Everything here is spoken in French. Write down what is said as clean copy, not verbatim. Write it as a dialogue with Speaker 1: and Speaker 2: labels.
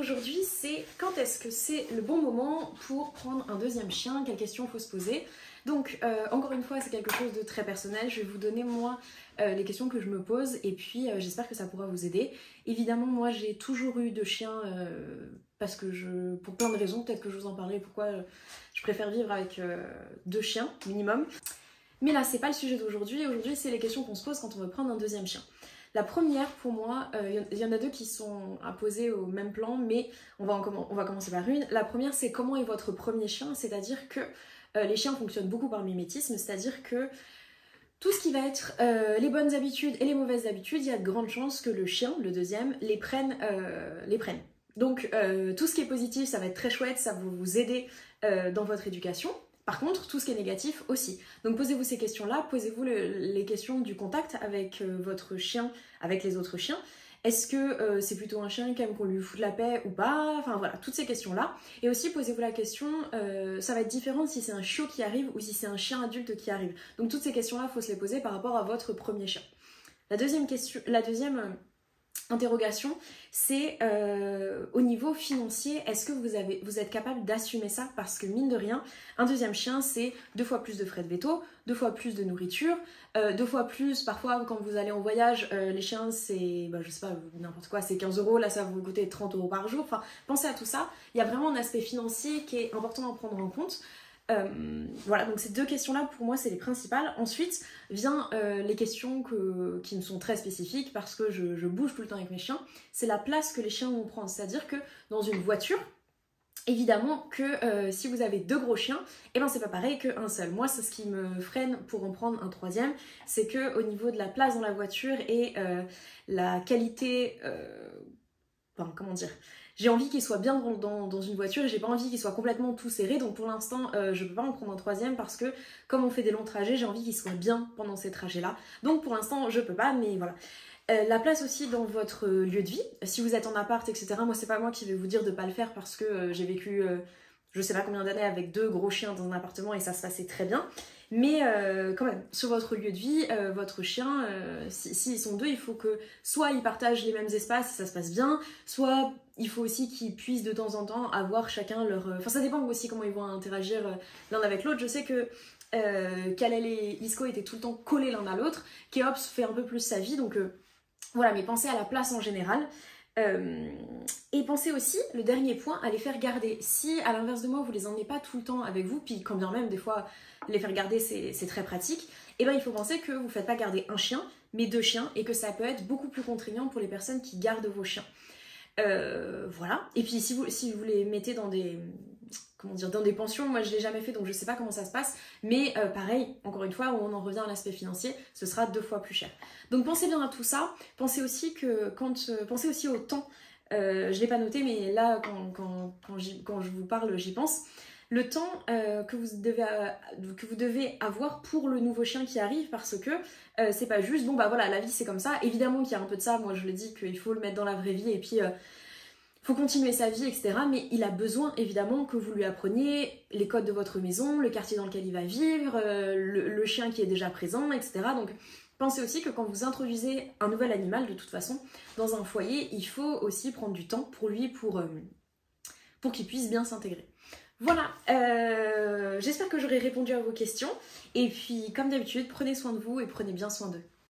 Speaker 1: d'aujourd'hui, c'est quand est-ce que c'est le bon moment pour prendre un deuxième chien, quelles questions il faut se poser. Donc, encore une fois, c'est quelque chose de très personnel. Je vais vous donner, moi, les questions que je me pose et puis j'espère que ça pourra vous aider. Évidemment, moi, j'ai toujours eu de chiens parce que pour plein de raisons, peut-être que je vous en parlerai pourquoi je préfère vivre avec 2 chiens minimum. Mais là, c'est pas le sujet d'aujourd'hui. Aujourd'hui, c'est les questions qu'on se pose quand on veut prendre un deuxième chien. La première, pour moi, il y en a 2 qui sont à poser au même plan, mais on va commencer par une. La première, c'est comment est votre premier chien, c'est-à-dire que les chiens fonctionnent beaucoup par mimétisme, c'est-à-dire que tout ce qui va être les bonnes habitudes et les mauvaises habitudes, il y a de grandes chances que le chien, le deuxième, les prenne. Donc tout ce qui est positif, ça va être très chouette, ça va vous aider dans votre éducation. Par contre, tout ce qui est négatif aussi. Donc posez-vous ces questions-là, posez-vous les questions du contact avec votre chien, avec les autres chiens. Est-ce que c'est plutôt un chien qui aime qu'on lui foute la paix ou pas? Enfin voilà, toutes ces questions-là. Et aussi posez-vous la question, ça va être différent si c'est un chiot qui arrive ou si c'est un chien adulte qui arrive. Donc toutes ces questions-là, il faut se les poser par rapport à votre premier chien. La deuxième interrogation, c'est au niveau financier, est-ce que vous êtes capable d'assumer ça? Parce que mine de rien, un deuxième chien, c'est 2 fois plus de frais de veto, 2 fois plus de nourriture, 2 fois plus, parfois quand vous allez en voyage, les chiens c'est, je sais pas, n'importe quoi, c'est 15 €, là ça va vous coûter 30 € par jour, enfin pensez à tout ça, il y a vraiment un aspect financier qui est important à prendre en compte. Voilà, donc ces 2 questions-là, pour moi, c'est les principales. Ensuite, vient les questions qui me sont très spécifiques parce que je bouge tout le temps avec mes chiens. C'est la place que les chiens vont prendre. C'est-à-dire que dans une voiture, évidemment que si vous avez 2 gros chiens, et ben c'est pas pareil qu'un seul. Moi, c'est ce qui me freine pour en prendre un 3e, c'est que au niveau de la place dans la voiture et la qualité, comment dire, j'ai envie qu'il soit bien dans une voiture et j'ai pas envie qu'il soit complètement tout serré, donc pour l'instant je peux pas en prendre un 3e parce que comme on fait des longs trajets, j'ai envie qu'il soit bien pendant ces trajets là, donc pour l'instant je peux pas, mais voilà. La place aussi dans votre lieu de vie, si vous êtes en appart, etc. Moi c'est pas moi qui vais vous dire de pas le faire parce que j'ai vécu je sais pas combien d'années avec 2 gros chiens dans un appartement et ça se passait très bien. Mais quand même, sur votre lieu de vie, votre chien, s'ils sont 2, il faut que soit ils partagent les mêmes espaces et ça se passe bien, soit il faut aussi qu'ils puissent de temps en temps avoir chacun leur... Enfin ça dépend aussi comment ils vont interagir l'un avec l'autre. Je sais que Kalel et Isco étaient tout le temps collés l'un à l'autre, Kéops fait un peu plus sa vie, donc voilà, mais pensez à la place en général. Et pensez aussi, le dernier point, à les faire garder. Si à l'inverse de moi vous les emmenez pas tout le temps avec vous, puis quand bien même des fois les faire garder c'est très pratique, et ben il faut penser que vous faites pas garder un chien mais 2 chiens et que ça peut être beaucoup plus contraignant pour les personnes qui gardent vos chiens. Voilà, et puis si vous les mettez dans des pensions, moi je l'ai jamais fait donc je sais pas comment ça se passe, mais pareil, encore une fois, on en revient à l'aspect financier, ce sera 2 fois plus cher. Donc pensez bien à tout ça, pensez aussi au temps, je l'ai pas noté mais là quand je vous parle j'y pense, le temps que vous devez avoir pour le nouveau chien qui arrive, parce que c'est pas juste, bon bah voilà, la vie c'est comme ça, évidemment qu'il y a un peu de ça, moi je le dis qu'il faut le mettre dans la vraie vie et puis faut continuer sa vie, etc. Mais il a besoin évidemment que vous lui appreniez les codes de votre maison, le quartier dans lequel il va vivre, le chien qui est déjà présent, etc. Donc pensez aussi que quand vous introduisez un nouvel animal, de toute façon, dans un foyer, il faut aussi prendre du temps pour lui, pour qu'il puisse bien s'intégrer. Voilà, j'espère que j'aurai répondu à vos questions. Et puis, comme d'habitude, prenez soin de vous et prenez bien soin d'eux.